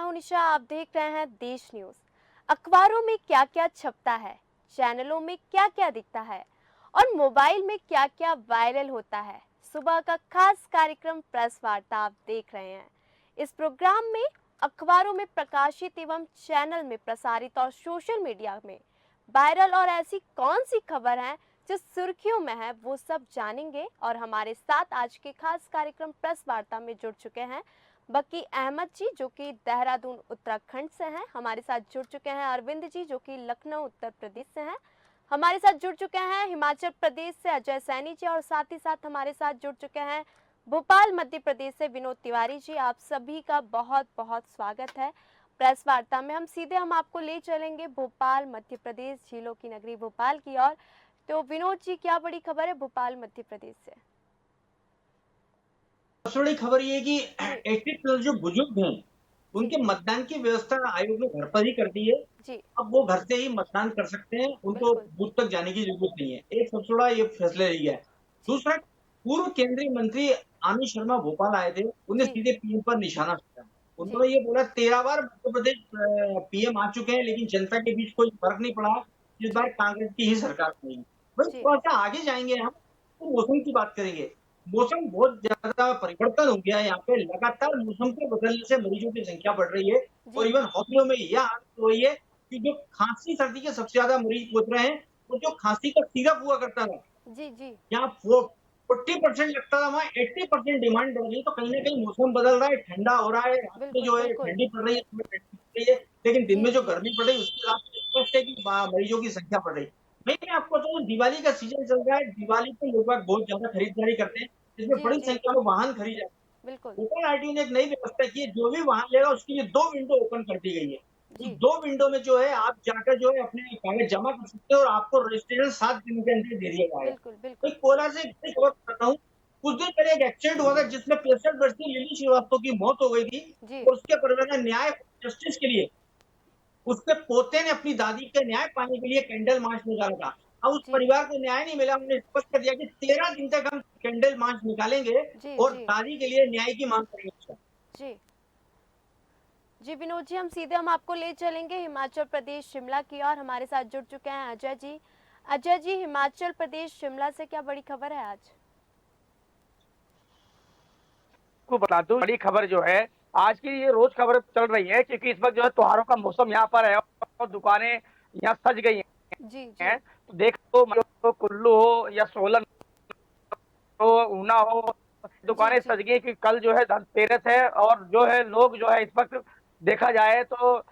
हूं निशा। आप देख रहे हैं देश न्यूज। अखबारों में क्या क्या छपता है, चैनलों में क्या क्या दिखता है और मोबाइल में क्या क्या वायरल होता है। सुबह का खास कार्यक्रम प्रेस वार्ता आप देख रहे हैं। इस प्रोग्राम में अखबारों में प्रकाशित एवं चैनल में प्रसारित और सोशल मीडिया में वायरल और ऐसी कौन सी खबर है जो सुर्खियों में है, वो सब जानेंगे। और हमारे साथ आज के खास कार्यक्रम प्रेस वार्ता में जुड़ चुके हैं बकी अहमद जी, जो कि देहरादून उत्तराखंड से हैं। हमारे साथ जुड़ चुके हैं अरविंद जी, जो कि लखनऊ उत्तर प्रदेश से हैं। हमारे साथ जुड़ चुके हैं हिमाचल प्रदेश से अजय सैनी जी, और साथ ही साथ हमारे साथ जुड़ चुके हैं भोपाल मध्य प्रदेश से विनोद तिवारी जी। आप सभी का बहुत बहुत स्वागत है प्रेस वार्ता में। हम आपको ले चलेंगे भोपाल मध्य प्रदेश, झीलों की नगरी भोपाल की ओर। तो विनोद जी, क्या बड़ी खबर है भोपाल मध्य प्रदेश से? सबसे बड़ी खबर ये है कि जी 80+ जो बुजुर्ग हैं, जी उनके मतदान की व्यवस्था आयोग ने घर पर ही कर दी है। जी। अब वो घर से ही मतदान कर सकते हैं, उनको बिल्कुल। बूथ तक जाने की जरूरत नहीं है। एक सबसे बड़ा ये फैसला लिया है। जी दूसरा, पूर्व केंद्रीय मंत्री आनंद शर्मा भोपाल आए थे, उन्हें जी सीधे पीएम पर निशाना साधा। जी उन्होंने ये बोला 13 बार मध्य प्रदेश पीएम आ चुके हैं, लेकिन जनता के बीच कोई फर्क नहीं पड़ा। इस बार जी कांग्रेस की ही सरकार बनी। वही जी थोड़ा सा आगे जाएंगे हम, तो मौसम की बात करेंगे। मौसम बहुत ज्यादा परिवर्तन हो गया है यहाँ पे। लगातार मौसम के बदलने से मरीजों की संख्या बढ़ रही है और जी इवन हॉस्पिटलों में यह हालत हो रही है कि जो खांसी सर्दी के सबसे ज्यादा मरीज पहुंच रहे हैं, और जो खांसी का सिरप हुआ करता था, जी जी। यहाँ 40% लगता था, वहाँ 80% डिमांड बढ़ गई। तो कहीं ना कहीं मौसम बदल रहा है, ठंडा हो रहा है, रात में बिल्कुल जो है बिल्कुल। ठंडी पड़ रही है, सुबह ठंडी पड़ रही है, लेकिन दिन जी में जो जी गर्मी पड़ रही है उसके हिसाब से स्पष्ट है कि मरीजों की संख्या बढ़ रही है। मैं आपको तो दिवाली का सीजन चल रहा है, दिवाली पे लोग बाग बहुत ज्यादा खरीदारी करते हैं, जिसमें जी बड़ी जी। संख्या में वाहन खरीदे। बिल्कुल। ओपन आरटीओ ने एक नई व्यवस्था की है, जो भी वाहन लेगा उसके लिए 2 विंडो ओपन कर दी गई है। उस जी 2 विंडो में जो है आप जाकर जो है अपने कागज जमा कर सकते हो और आपको रजिस्ट्रेशन 7 दिन के अंदर दे दिया जाएगा। बिल्कुल मैं बिल्कुल। कोलार से एक खबर बताता हूँ। कुछ दिन पहले एक एक्सीडेंट हुआ था जिसमें 65 वर्षीय लिली श्रीवास्तव की मौत हो गई थी, जी और उसके परिवार ने न्याय जस्टिस के लिए उसके पोते ने अपनी दादी के न्याय पाने के लिए कैंडल मार्च निकाला था। अब उस जी परिवार को न्याय नहीं मिला, उन्होंने स्पष्ट कर दिया कि 13 दिन तक हम कैंडल मार्च निकालेंगे जी और जी दादी के लिए न्याय की मांग करेंगे। जी जी। विनोद जी, हम आपको ले चलेंगे हिमाचल प्रदेश शिमला की ओर। हमारे साथ जुड़ चुके हैं अजय जी। अजय जी, हिमाचल प्रदेश शिमला से क्या बड़ी खबर है आज? को बता दूं, बड़ी खबर जो है आज की, ये रोज खबर चल रही है क्योंकि इस वक्त जो है त्योहारों का मौसम यहाँ पर है और दुकानें यहाँ सज गई जी जी हैं। तो देखो, तो कुल्लू हो या सोलन हो, ऊना हो, जी दुकानें जी सज गई कि कल जो है धनतेरस है। और जो है लोग जो है इस वक्त देखा जाए तो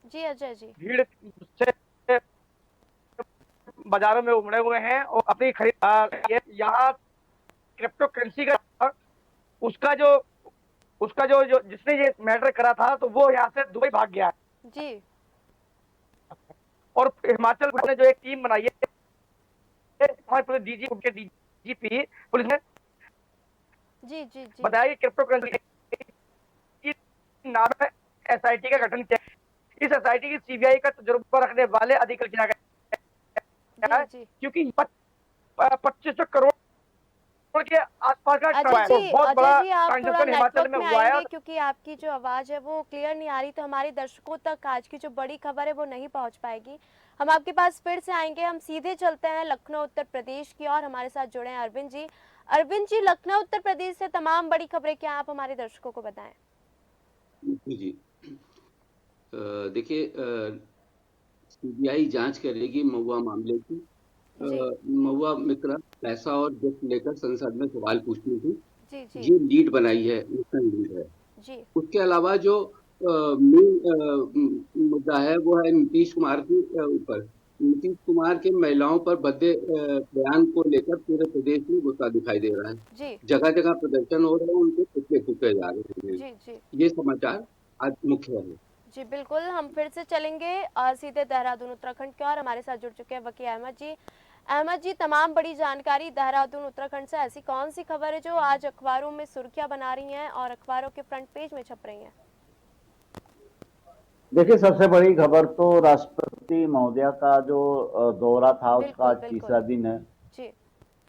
जी अजय जी। भीड़ से बाजारों में उमड़े हुए हैं और अपनी खरीद यहाँ क्रिप्टो करेंसी का उसका जो जो जिसने ये मैटर करा था, तो वो यहाँ से दुबई भाग गया है। जी और हिमाचल पुलिस ने जो एक टीम बनाई है, पुलिस डीजी उनके डीजीपी पुलिस ने जी जी जी बताया कि क्रिप्टो करेंसी नाम है एसआईटी का गठन किया। इस एसआईटी की सीबीआई का तजुर्बा रखने वाले अधिकृत किया गया जी है, जी। क्योंकि 2500 करोड़ के आसपास का अजय है जी, और बहुत अजय बड़ा जी, आप थोड़ा ट्रांजेक्शन हिमाचल नेटवर्क में में हुआ है। आएंगे क्योंकि आपकी जो आवाज़ है वो क्लियर नहीं आ रही, तो हमारे दर्शकों तक आज की जो बड़ी खबर है वो नहीं पहुंच पाएगी। हम आपके पास फिर से आएंगे। हम सीधे चलते हैं लखनऊ उत्तर प्रदेश की और हमारे साथ जुड़े हैं अरविंद जी। अरविंद जी, लखनऊ उत्तर प्रदेश से तमाम बड़ी खबरें क्या आप हमारे दर्शकों को बताएं? जी जी। देखिए, सीबीआई जांच करेगी महुआ मामले की। जी महुआ मित्रा पैसा और गिफ्ट लेकर संसद में सवाल पूछनी थी। जी जी ये लीड बनाई है, नेशनल लीड है। जी उसके अलावा जो मेन मुद्दा है वो है नीतीश कुमार के ऊपर। नीतीश कुमार के महिलाओं पर भद्दे बयान को लेकर पूरे प्रदेश में गुस्सा दिखाई दे रहा है। जी जगह जगह प्रदर्शन हो रहे हैं, उनके पुतले फूके जा रहे हैं। जी जी ये समाचार आज मुख्य है। जी बिल्कुल। हम फिर से चलेंगे सीधे देहरादून उत्तराखंड की ओर। हमारे साथ जुड़ चुके हैं वकी अहमद जी। अहमद जी, तमाम बड़ी जानकारी देहरादून उत्तराखंड से। ऐसी कौन सी खबर है जो आज अखबारों में सुर्खियां बना रही हैं और अखबारों के फ्रंट पेज में छप रही हैं? देखिए, सबसे बड़ी खबर तो राष्ट्रपति महोदया का जो दौरा था उसका बिल्कुल आज बिल्कुल। तीसरा दिन है। जी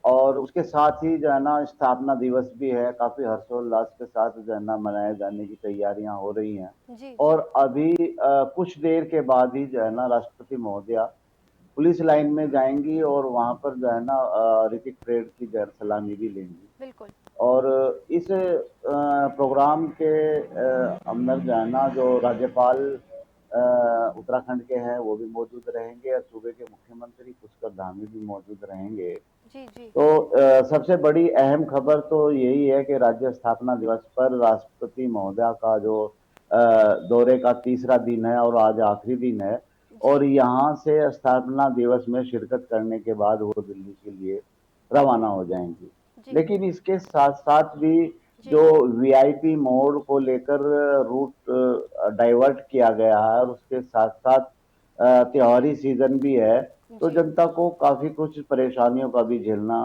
और उसके साथ ही जो है ना स्थापना दिवस भी है, काफी हर्षोल्लास के साथ जो है ना मनाए जाने की तैयारियां हो रही हैं। जी जी। और अभी कुछ देर के बाद ही जो है ना राष्ट्रपति महोदया पुलिस लाइन में जाएंगी और वहां पर जो है ना ऋतिक परेड की जो है सलामी भी लेंगी। बिल्कुल। और इस प्रोग्राम के अंदर जो है ना जो राज्यपाल उत्तराखंड के हैं वो भी मौजूद रहेंगे और सूबे के मुख्यमंत्री पुष्कर धामी भी मौजूद रहेंगे। जी जी। तो सबसे बड़ी अहम खबर तो यही है कि राज्य स्थापना दिवस पर राष्ट्रपति महोदया का जो दौरे का तीसरा दिन है और आज आखिरी दिन है, और जी यहाँ से स्थापना दिवस में शिरकत करने के बाद वो दिल्ली के लिए रवाना हो जाएंगी। जी लेकिन इसके साथ साथ भी जी। जो वीआईपी मोड को लेकर रूट डाइवर्ट किया गया है और उसके साथ साथ त्योहारी सीजन भी है, तो जी जनता को काफी कुछ परेशानियों का भी झेलना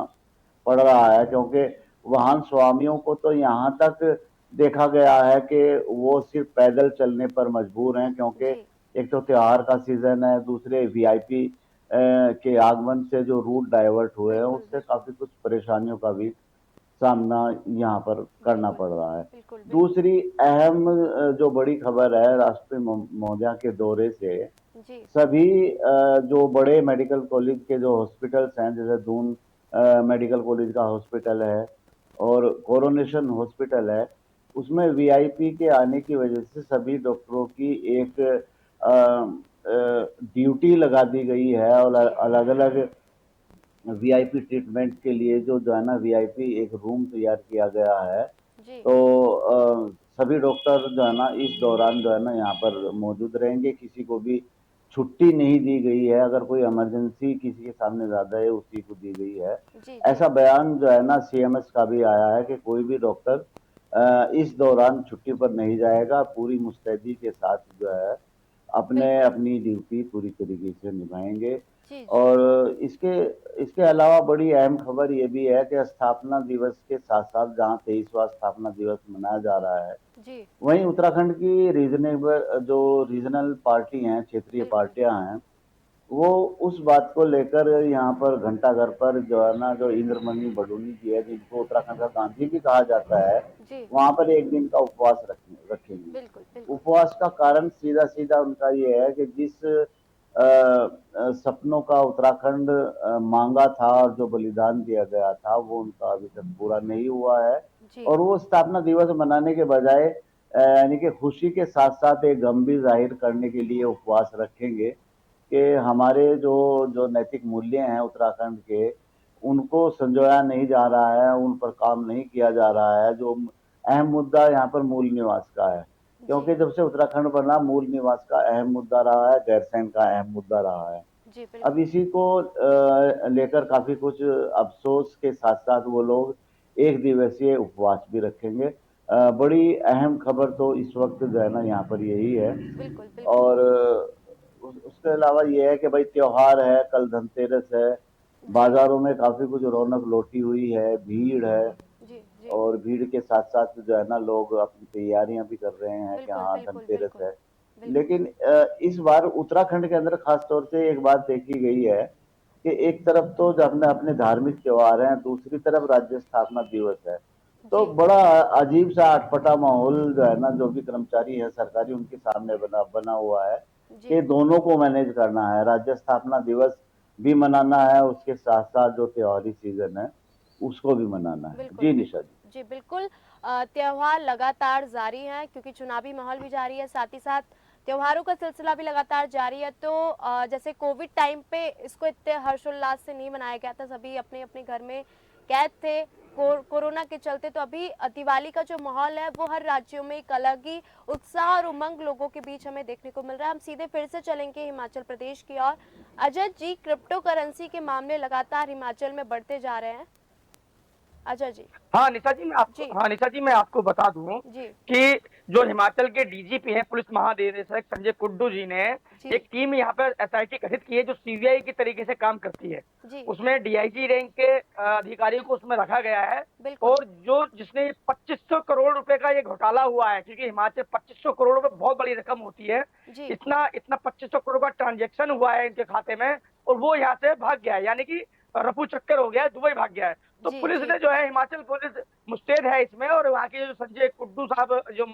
पड़ रहा है, क्योंकि वाहन स्वामियों को तो यहाँ तक देखा गया है कि वो सिर्फ पैदल चलने पर मजबूर हैं, क्योंकि जी। एक तो त्योहार का सीजन है, दूसरे वीआईपी के आगमन से जो रूट डाइवर्ट हुए हैं बिल्कुल उससे बिल्कुल। काफी कुछ परेशानियों का भी सामना यहाँ पर करना बिल्कुल पड़ रहा है। बिल्कुल। बिल्कुल। दूसरी अहम जो बड़ी खबर है राष्ट्रपति महोदया के दौरे से, जी सभी जो बड़े मेडिकल कॉलेज के जो हॉस्पिटल्स हैं, जैसे दून मेडिकल कॉलेज का हॉस्पिटल है और कोरोनेशन हॉस्पिटल है, उसमें वीआईपी के आने की वजह से सभी डॉक्टरों की एक ड्यूटी लगा दी गई है और जी अलग अलग वीआईपी ट्रीटमेंट के लिए जो है ना वीआईपी एक रूम तैयार किया गया है। जी। तो सभी डॉक्टर जो है ना इस दौरान जो है ना यहाँ पर मौजूद रहेंगे, किसी को भी छुट्टी नहीं दी गई है, अगर कोई इमरजेंसी किसी के सामने ज्यादा है उसी को दी गई है। जी जी। ऐसा बयान जो है ना सीएमएस का भी आया है कि कोई भी डॉक्टर इस दौरान छुट्टी पर नहीं जाएगा, पूरी मुस्तैदी के साथ जो है अपने बिल्कुल। अपनी ड्यूटी पूरी तरीके से निभाएंगे। जी जी। और इसके इसके अलावा बड़ी अहम खबर ये भी है कि स्थापना दिवस के साथ साथ जहाँ 23वां स्थापना दिवस मनाया जा रहा है, जी वहीं उत्तराखंड की रीजनल पार्टी हैं, क्षेत्रीय बिल्कुल। पार्टियां हैं, वो उस बात को लेकर यहाँ पर घंटाघर पर जो है ना जो इंद्रमणि बडोनी जी है, जिनको उत्तराखंड का गांधी भी कहा जाता है, जी वहां पर एक दिन का उपवास रखेंगी। बिल्कुल बिल्कुल। उपवास का कारण सीधा सीधा उनका ये है कि जिस सपनों का उत्तराखंड मांगा था और जो बलिदान दिया गया था वो उनका अभी तक पूरा नहीं हुआ है। जी और वो स्थापना दिवस मनाने के बजाय यानी कि खुशी के साथ साथ एक गम भी जाहिर करने के लिए उपवास रखेंगे कि हमारे जो जो नैतिक मूल्य हैं उत्तराखंड के, उनको संजोया नहीं जा रहा है, उन पर काम नहीं किया जा रहा है। जो अहम मुद्दा यहाँ पर मूल निवास का है, जी क्योंकि जब से उत्तराखंड बना मूल निवास का अहम मुद्दा रहा है, गैरसैंण का अहम मुद्दा रहा है। जी अब बिल्कुल। इसी को लेकर काफी कुछ अफसोस के साथ साथ वो लोग एक दिवसीय उपवास भी रखेंगे। बड़ी अहम खबर तो इस वक्त जो है ना यहाँ पर यही है। बिल्कुल बिल्कुल। और उसके अलावा ये है कि भाई त्योहार है, कल धनतेरस है, जी बाजारों में काफी कुछ रौनक लौटी हुई है, भीड़ है, जी जी। और भीड़ के साथ साथ जो है ना लोग अपनी तैयारियां भी कर रहे हैं कि बिल्कुल हाँ बिल्कुल धनतेरस बिल्कुल। है। बिल्कुल। लेकिन इस बार उत्तराखंड के अंदर खास तौर से एक बात देखी गई है कि एक तरफ तो जो अपने अपने धार्मिक त्योहार हैं, दूसरी तरफ राज्य स्थापना दिवस है। तो जी बड़ा अजीब सा अटपटा माहौल जो है ना जो भी कर्मचारी है सरकारी उनके सामने बना बना हुआ है जी कि दोनों को मैनेज करना है, राज्य स्थापना दिवस भी मनाना है, उसके साथ साथ जो त्योहारी सीजन है उसको भी मनाना है। बिल्कुल जी निशा बिल्कुल। जी। जी बिल्कुल। त्योहार लगातार जारी हैं क्योंकि चुनावी माहौल भी जारी है, साथ ही साथ त्योहारों का सिलसिला भी लगातार जारी है। तो जैसे कोविड टाइम पे इसको इतने हर्षोल्लास से नहीं मनाया गया था, सभी अपने अपने घर में कैद थे कोरोना के चलते। तो अभी दिवाली का जो माहौल है वो हर राज्यों में एक अलग ही उत्साह और उमंग लोगों के बीच हमें देखने को मिल रहा है। हम सीधे फिर से चलेंगे हिमाचल प्रदेश की ओर। अजय जी, क्रिप्टो करेंसी के मामले लगातार हिमाचल में बढ़ते जा रहे हैं। अजय जी। जी हाँ निशा जी मैं आपको बता दूं जी कि जो हिमाचल के डीजीपी हैं पुलिस महानिदेशक संजय कुड्डू जी ने जी एक टीम यहाँ पर एसआईटी गठित की है जो सीबीआई की तरीके से काम करती है। जी उसमें डीआईजी रैंक के अधिकारियों को उसमें रखा गया है। बिल्कुल। और जो जिसने 2500 करोड़ रुपए का ये घोटाला हुआ है, क्योंकि हिमाचल 2500 करोड़ रुपए बहुत बड़ी रकम होती है, जी इतना इतना 2500 करोड़ का ट्रांजेक्शन हुआ है इनके खाते में और वो यहाँ से भाग गया है। यानी कि रफू चक्कर हो गया है, दुबई भाग गया है। तो जी, पुलिस जी। ने जो है, हिमाचल पुलिस मुस्तैद है इसमें, और वहाँ के जो संजय कुड्डू साहब जो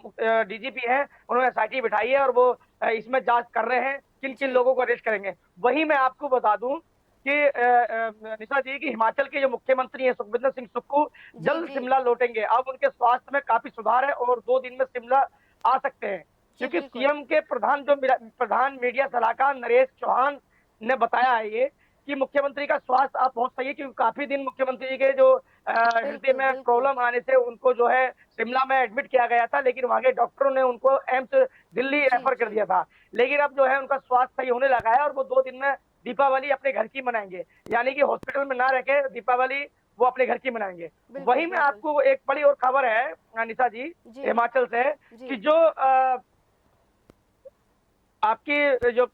डीजीपी हैं, उन्होंने एसआईटी बिठाई है और वो इसमें जांच कर रहे हैं किन किन जी। लोगों को अरेस्ट करेंगे। वहीं मैं आपको बता दूं कि निशा जी, की हिमाचल के जो मुख्यमंत्री हैं सुखविंदर सिंह सुक्खू जी, जल्द जी। शिमला लौटेंगे। अब उनके स्वास्थ्य में काफी सुधार है और 2 दिन में शिमला आ सकते हैं, जी, क्योंकि बिल्कुल। सीएम के प्रधान मीडिया सलाहकार नरेश चौहान ने बताया है ये कि मुख्यमंत्री का स्वास्थ्य अब बहुत सही है, क्योंकि काफी दिन मुख्यमंत्री के जो हृदय बिल्कुल, में बिल्कुल। प्रॉब्लम आने से उनको जो है शिमला में एडमिट किया गया था, लेकिन वहां के डॉक्टरों ने उनको एम्स दिल्ली जी, रेफर कर जी। दिया था। लेकिन अब जो है उनका स्वास्थ्य सही होने लगा है और वो 2 दिन में दीपावली अपने घर की मनाएंगे, यानी कि हॉस्पिटल में ना रह के दीपावली वो अपने घर की मनाएंगे। बिल्कुल, वहीं में बिल्कुल। आपको एक बड़ी और खबर है निशा जी, जी। हिमाचल से, जी। कि जो आपकी जो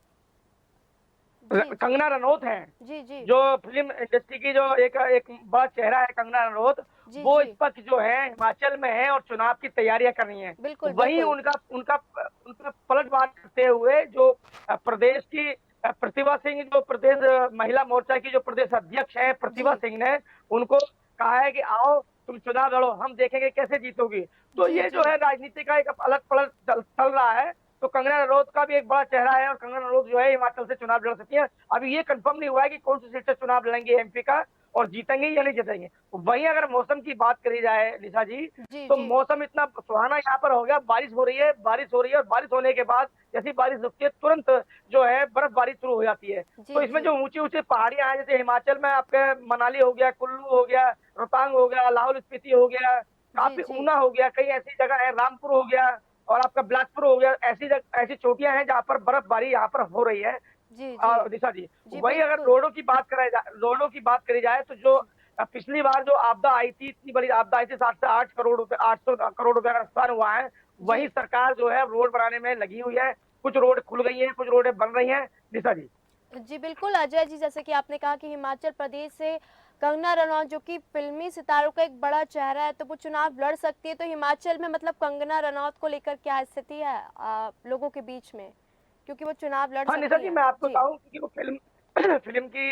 जी, कंगना रनौत हैं, जी, जी। जो फिल्म इंडस्ट्री की जो एक एक बड़ा चेहरा है कंगना रनौत, जी, वो इस जी। वक्त जो है हिमाचल में है और चुनाव की तैयारियां कर रही हैं। बिल्कुल, वहीं बिल्कुल। उनका उनका उनका पलटवार करते हुए जो प्रदेश की प्रतिभा सिंह, जो प्रदेश महिला मोर्चा की जो प्रदेश अध्यक्ष है प्रतिभा जी। सिंह ने उनको कहा है कि आओ तुम चुनाव लड़ो, हम देखेंगे कैसे जीतोगी। तो जी, ये जो जी। है राजनीति का एक अलग पलट चल रहा है। तो कंगना रनौत का भी एक बड़ा चेहरा है और कंगना रनौत जो है हिमाचल से चुनाव लड़ सकती है। अभी ये कंफर्म नहीं हुआ है कि कौन सी सीट से चुनाव लड़ेंगे एमपी का और जीतेंगे या नहीं जीतेंगे। वहीं अगर मौसम की बात करी जाए निशा जी, जी, तो जी। मौसम इतना सुहाना यहाँ पर हो गया, बारिश हो रही है, बारिश हो रही है, और बारिश होने के बाद जैसी बारिश रुकती है तुरंत जो है बर्फबारी शुरू हो जाती है। तो जी, इसमें जी। जो ऊंची ऊंची पहाड़ियां हैं, जैसे हिमाचल में आपके मनाली हो गया, कुल्लू हो गया, रोहतांग हो गया, लाहौल स्पीति हो गया, जी, काफी जी। ऊना हो गया, कई ऐसी जगह है, रामपुर हो गया और आपका बिलासपुर हो गया, ऐसी चोटियां हैं जहाँ पर बर्फबारी यहाँ पर हो रही है जी, जी। दिशा जी। जी, वहीं अगर बिल्कुल। रोडों की बात करी जाए तो जो जी। पिछली बार जो आपदा आई थी, इतनी बड़ी आपदा आई थी, 7 से 8 करोड़ रुपए, 800 करोड़ रुपए का नुकसान हुआ है। वहीं जी। सरकार जो है रोड बनाने में लगी हुई है, कुछ रोड खुल गई हैं, कुछ रोडें बन रही हैं दिशा जी। जी, बिल्कुल अजय जी, जैसे कि आपने कहा कि हिमाचल प्रदेश से कंगना रनौत जो कि फ़िल्मी सितारों का एक बड़ा चेहरा है, तो वो चुनाव लड़ सकती है। तो हिमाचल में मतलब कंगना रनौत को लेकर क्या स्थिति है लोगों के बीच में? क्योंकि वो चुनाव लड़ हाँ निशा सकती जी, हैं। मैं आपको जी। बताऊं, क्योंकि वो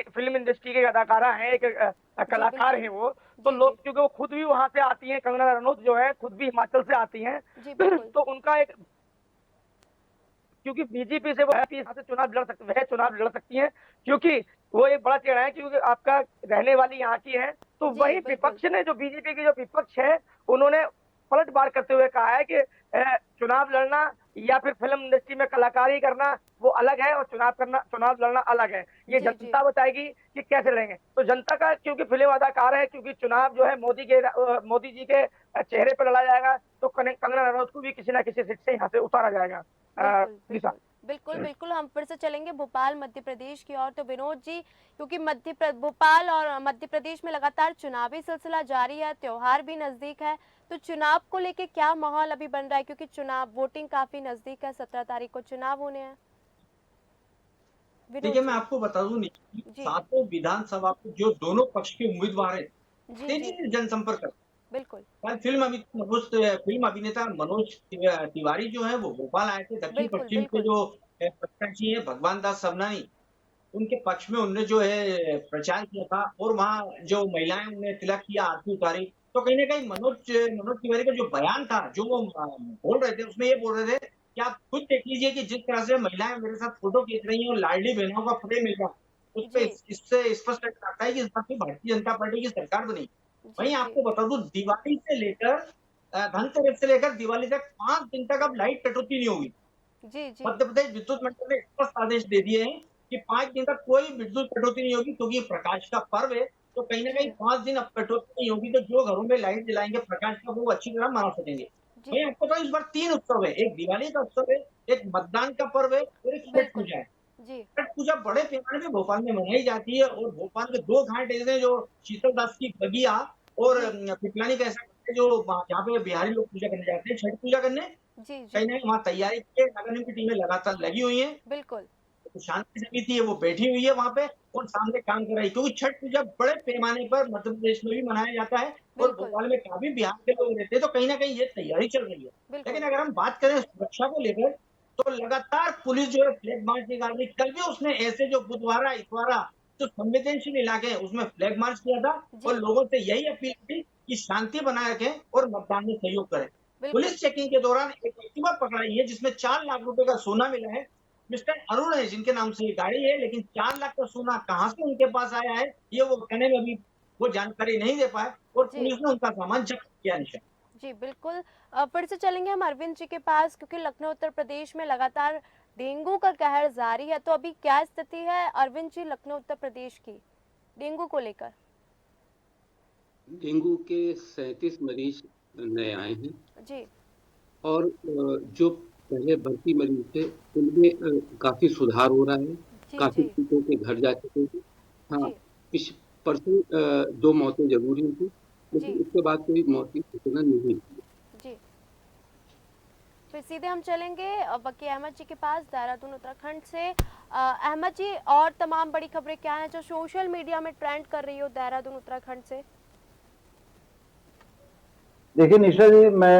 फिल्म इंडस्ट्री की अदाकारा हैं, एक जी, कलाकार बिल्कुल। हैं वो। तो जी, जी। लोग, क्योंकि वो खुद भी वहां से आती हैं, कंगना रनौत जो है खुद भी हिमाचल से आती हैं जी, बिल्कुल। तो उनका एक, क्योंकि बीजेपी से वो यहाँ से चुनाव लड़ सकती हैं, क्योंकि वो एक बड़ा चेहरा है, क्योंकि आपका रहने वाली यहाँ की है। तो जी, वही बिल्कुल। विपक्ष ने, जो बीजेपी की जो विपक्ष है, उन्होंने पलटवार करते हुए कहा है कि चुनाव लड़ना या फिर फिल्म इंडस्ट्री में कलाकारी करना वो अलग है और चुनाव लड़ना अलग है। ये जी, जी। जनता बताएगी कि कैसे लड़ेंगे। तो जनता का, क्योंकि फिल्म अदाकार है, क्योंकि चुनाव जो है मोदी जी के चेहरे पर लड़ा जाएगा, तो कंगना रनौत को भी किसी ना किसी सीट से यहाँ से उतारा जाएगा। बिल्कुल, निशा। बिल्कुल। बिल्कुल, बिल्कुल, हम फिर से चलेंगे भोपाल मध्य प्रदेश की ओर। तो विनोद जी, क्योंकि भोपाल और मध्य प्रदेश में लगातार चुनावी सिलसिला जारी है, त्योहार भी नज़दीक है, तो चुनाव को लेके क्या माहौल अभी बन रहा है? क्योंकि चुनाव वोटिंग काफ़ी नज़दीक है, 17 तारीख को चुनाव होने हैं। विनोद देखिए, मैं जी। आपको बता दूं निखिल, जी। सातों विधानसभा के जो दोनों पक्ष के उम्मीदवार हैं, जी, तेजी जी। से जनसंपर्क कर, बिल्कुल। कल फिल्म अभिनेता मनोज तिवारी जो है वो भोपाल आए थे। दक्षिण बिल्कुल, पश्चिम के बिल्कुल। जो प्रत्याशी है भगवान दास सबनानी, उनके पक्ष में उन्होंने जो है प्रचार किया था और वहाँ जो महिलाएं उन्हें तिलक किया, आरती उतारी। तो कहीं ना कहीं मनोज तिवारी का जो बयान था, जो वो बोल रहे थे, उसमें ये बोल रहे थे कि आप खुद देख लीजिए कि जिस तरह से महिलाएं मेरे साथ फोटो खींच रही हैं और लाडली बहनों का फ्रेम मिल रहा, उस पे जी। इससे स्पष्ट लगता है कि इस बार की भारतीय जनता पार्टी की सरकार बनी। जी, वहीं जी। आपको बता दूं, दिवाली से लेकर धनतेरस से लेकर दिवाली तक 5 दिन तक अब लाइट कटौती नहीं होगी। जी, जी। मध्य प्रदेश विद्युत मंडल ने स्पष्ट आदेश दे दिए हैं कि 5 दिन तक कोई विद्युत कटौती नहीं होगी, क्योंकि प्रकाश का पर्व है। तो कहीं न कहीं जी। 5 दिन अब कटौती नहीं होगी, तो जो घरों में लाइट जलाएँगे प्रकाश का, वो अच्छी तरह मना सकेंगे। जी। वहीं आपको पता है, इस बार 3 उत्सव है, एक दिवाली का उत्सव है, एक मतदान का पर्व है और एक छठ बिल्कुल। पूजा है। जी। छठ पूजा बड़े पैमाने पे भोपाल में मनाई जाती है और भोपाल के 2 घाट ऐसे हैं, जो शीतलदास की बगिया और जी। पिपलानी का ऐसा घाट है, जो जहाँ पे बिहारी लोग पूजा करने जाते हैं, छठ पूजा करने। जी, कहीं जी। न कहीं वहाँ तैयारी की है, नगर निगम की टीमें लगातार लगी हुई हैं। बिल्कुल। तो शांति समिति है वो बैठी हुई है वहाँ पे और सामने काम कर रही है, क्योंकि छठ पूजा बड़े पैमाने पर मध्य प्रदेश में भी मनाया जाता है और बिल्कुल। भोपाल में काफ़ी बिहार के लोग रहते हैं, तो कहीं न कहीं ये तैयारी चल रही है। लेकिन बिल्कुल। अगर हम बात करें सुरक्षा को लेकर, तो लगातार पुलिस जो है फ्लैग मार्च निकाल रही है। कल भी उसने ऐसे जो बुधवारा, इतवारा जो संवेदनशील इलाके हैं उसमें फ्लैग मार्च किया था जी। और लोगों से यही अपील की कि शांति बनाए रखें और मतदान में सहयोग करें। बिल्कुल। पुलिस चेकिंग के दौरान एक एक्टिवा पकड़ाई है जिसमें 4 लाख रुपए का सोना मिला है। मिस्टर अरुण है जिनके नाम से ये गाड़ी है, लेकिन 4 लाख का सोना कहाँ से उनके पास आया है, ये वो कहने में अभी वो जानकारी नहीं दे पाए और जी। पुलिस ने उनका सामान जब्त किया निशा। जी, बिल्कुल। फिर से चलेंगे हम अरविंद जी के पास, क्योंकि लखनऊ उत्तर प्रदेश में लगातार डेंगू का कहर जारी है, तो अभी क्या स्थिति है अरविंद जी लखनऊ उत्तर प्रदेश की डेंगू को लेकर? डेंगू के 37 मरीज नए आए हैं जी। और जो पहले भर्ती मरीज थे उनमें काफी सुधार हो रहा है। जी। काफी जी। लोगों के घर जा चुके हैं। हाँ, जी। परसों 2 मौतें जरूर हुई थी, लेकिन जी। उसके बाद कोई मौत की सूचना नहीं हुई। जी। फिर सीधे हम चलेंगे बकी अहमद जी के पास, देहरादून उत्तराखंड से। अहमद जी, और तमाम बड़ी खबरें क्या हैं जो सोशल मीडिया में ट्रेंड कर रही हो देहरादून उत्तराखंड से? देखिए निशा जी, मैं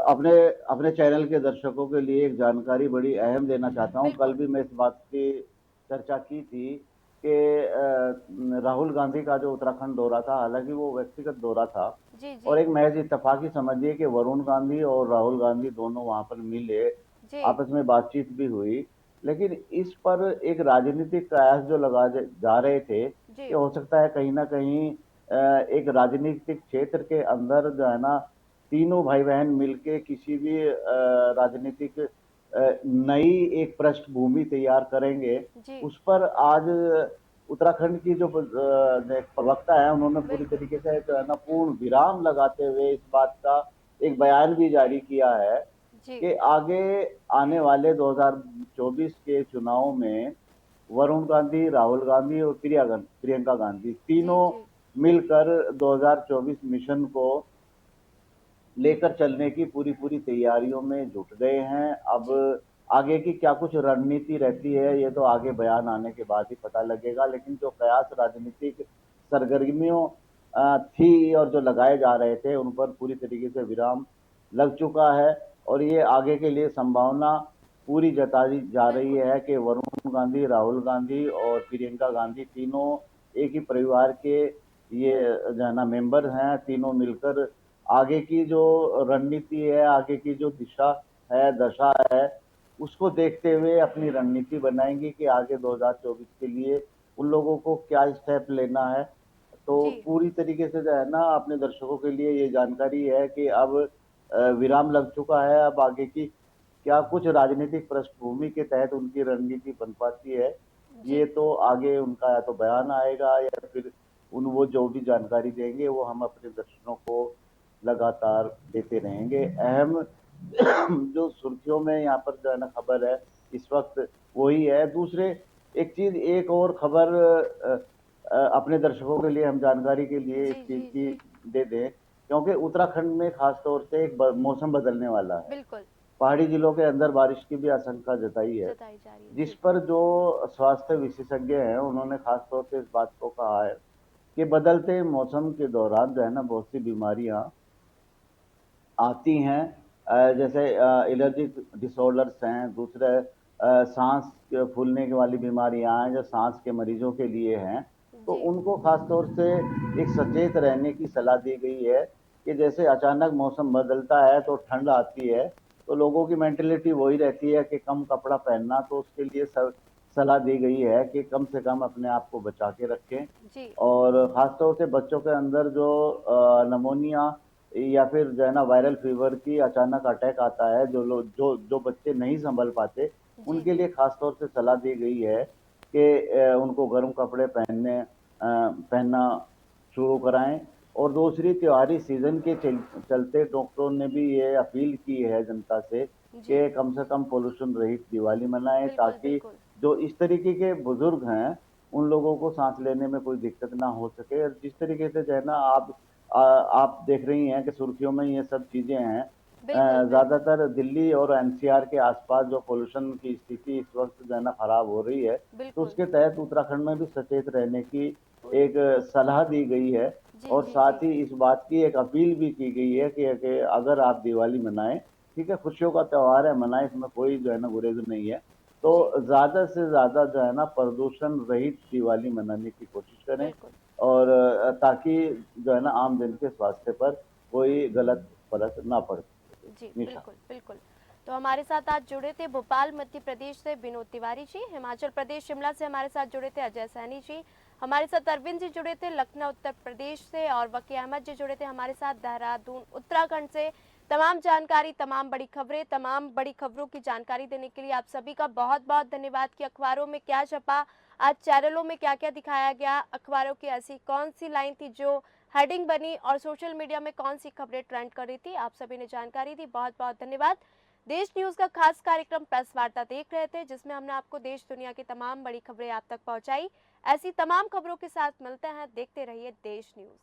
अपने अपने चैनल के दर्शकों के लिए एक जानकारी बड़ी अहम देना चाहता हूँ। कल बिल्कुल। भी मैं इस बात की चर्चा की थी कि राहुल गांधी का जो उत्तराखंड दौरा था, हालांकि वो व्यक्तिगत दौरा था जी। और जी। एक महज इत्तेफाकी समझिए कि वरुण गांधी और राहुल गांधी दोनों वहां पर मिले, जी। आपस में बातचीत भी हुई, लेकिन इस पर एक राजनीतिक कयास जो जा रहे थे कि जी। हो सकता है कहीं ना कहीं एक राजनीतिक क्षेत्र के अंदर जो है ना, तीनों भाई बहन मिलके किसी भी राजनीतिक नई एक पृष्ठभूमि तैयार करेंगे। जी। उस पर आज उत्तराखंड की जो एक प्रवक्ता है, उन्होंने पूरी बिल्कुल। तरीके से जो है ना पूर्ण विराम लगाते हुए इस बात का एक बयान भी जारी किया है जी। कि आगे आने वाले 2024 के चुनाव में वरुण गांधी, राहुल गांधी और प्रियंका गांधी जी। तीनों जी। मिलकर 2024 मिशन को लेकर चलने की पूरी पूरी तैयारियों में जुट गए हैं। अब जी। आगे की क्या कुछ रणनीति रहती है, ये तो आगे बयान आने के बाद ही पता लगेगा, लेकिन जो कयास राजनीतिक सरगर्मियों थी और जो लगाए जा रहे थे, उन पर पूरी तरीके से विराम लग चुका है और ये आगे के लिए संभावना पूरी जताई जा रही बिल्कुल। है कि वरुण गांधी, राहुल गांधी और प्रियंका गांधी तीनों एक ही परिवार के ये जो है ना मेंबर हैं। तीनों मिलकर आगे की जो रणनीति है, आगे की जो दिशा है, दशा है, उसको देखते हुए अपनी रणनीति बनाएंगे कि आगे 2024 के लिए उन लोगों को क्या स्टेप लेना है। तो जी। पूरी तरीके से जो है ना अपने दर्शकों के लिए ये जानकारी है कि अब विराम लग चुका है। अब आगे की क्या कुछ राजनीतिक पृष्ठभूमि के तहत उनकी रणनीति बन पाती है, जी। ये तो आगे उनका या तो बयान आएगा या फिर वो जो भी जानकारी देंगे वो हम अपने दर्शकों को लगातार देते रहेंगे। अहम जो सुर्खियों में यहाँ पर जो है ना खबर है इस वक्त वही है। दूसरे एक और खबर अपने दर्शकों के लिए हम जानकारी के लिए इस जी। चीज जी। की जी। दे दें, क्योंकि उत्तराखंड में खास तौर से एक मौसम बदलने वाला है। बिल्कुल। पहाड़ी जिलों के अंदर बारिश की भी आशंका जताई है, जताई जा रही है। जिस जी। पर जो स्वास्थ्य विशेषज्ञ हैं उन्होंने खास तौर से इस बात को कहा है कि बदलते मौसम के दौरान जो है ना बहुत सी बीमारियां आती हैं, जैसे एलर्जिक डिसऑर्डर्स हैं, दूसरे सांस फूलने की वाली बीमारियां हैं जो सांस के मरीजों के लिए हैं। तो जी। उनको खास तौर से एक सचेत रहने की सलाह दी गई है कि जैसे अचानक मौसम बदलता है तो ठंड आती है, तो लोगों की मेंटेलिटी वही रहती है कि कम कपड़ा पहनना, तो उसके लिए सलाह दी गई है कि कम से कम अपने आप को बचा के रखें। जी। और खासतौर से बच्चों के अंदर जो नमोनिया या फिर जो है ना वायरल फीवर की अचानक अटैक आता है, जो लोग जो बच्चे नहीं संभल पाते, जी। उनके जी। लिए खास तौर से सलाह दी गई है कि उनको गर्म कपड़े पहनना शुरू कराएं। और दूसरी त्योहारी सीजन के चलते डॉक्टरों ने भी ये अपील की है जनता से जी। कि कम से कम पोल्यूशन रहित दिवाली मनाएं, बिल्कुल। ताकि बिल्कुल। जो इस तरीके के बुजुर्ग हैं उन लोगों को सांस लेने में कोई दिक्कत ना हो सके। और जिस तरीके से जो है ना आप देख रही हैं कि सुर्खियों में ये सब चीजें हैं, बिल्कुल। बिल्कुल। ज्यादातर दिल्ली और एनसीआर के आसपास जो पोल्यूशन की स्थिति इस वक्त जो है ना खराब हो रही है, तो बिल्कुल। उसके तहत उत्तराखंड में भी सचेत रहने की पूरी। एक सलाह दी गई है। जी। और जी। जी। साथ ही इस बात की एक अपील भी की गई है कि अगर आप दिवाली मनाएं, ठीक है, खुशियों का त्योहार है, मनाएं, इसमें कोई जो है ना गुरेज नहीं है, तो ज़्यादा से ज़्यादा जो है ना प्रदूषण रहित दिवाली मनाने की कोशिश करें बिल्कुल और ताकि जो है ना आम जन के स्वास्थ्य पर कोई गलत फर्क ना पड़ सके। जी निशा। बिल्कुल बिल्कुल। तो हमारे साथ आज जुड़े थे भोपाल मध्य प्रदेश से विनोद तिवारी जी, हिमाचल प्रदेश शिमला से हमारे साथ जुड़े थे अजय सैनी जी, हमारे साथ अरविंद जी जुड़े थे लखनऊ उत्तर प्रदेश से, और वकी अहमद जी जुड़े थे हमारे साथ देहरादून उत्तराखंड से। तमाम जानकारी, तमाम बड़ी खबरें, तमाम बड़ी खबरों की जानकारी देने के लिए आप सभी का बहुत बहुत धन्यवाद। कि अखबारों में क्या छपा, आज चैनलों में क्या क्या दिखाया गया, अखबारों की ऐसी कौन सी लाइन थी जो हेडिंग बनी, और सोशल मीडिया में कौन सी खबरें ट्रेंड कर रही थी, आप सभी ने जानकारी दी, बहुत बहुत धन्यवाद। देश न्यूज का खास कार्यक्रम प्रेस वार्ता देख रहे थे, जिसमें हमने आपको देश दुनिया की तमाम बड़ी खबरें आप तक पहुंचाई। ऐसी तमाम खबरों के साथ मिलते हैं, देखते रहिए देश न्यूज।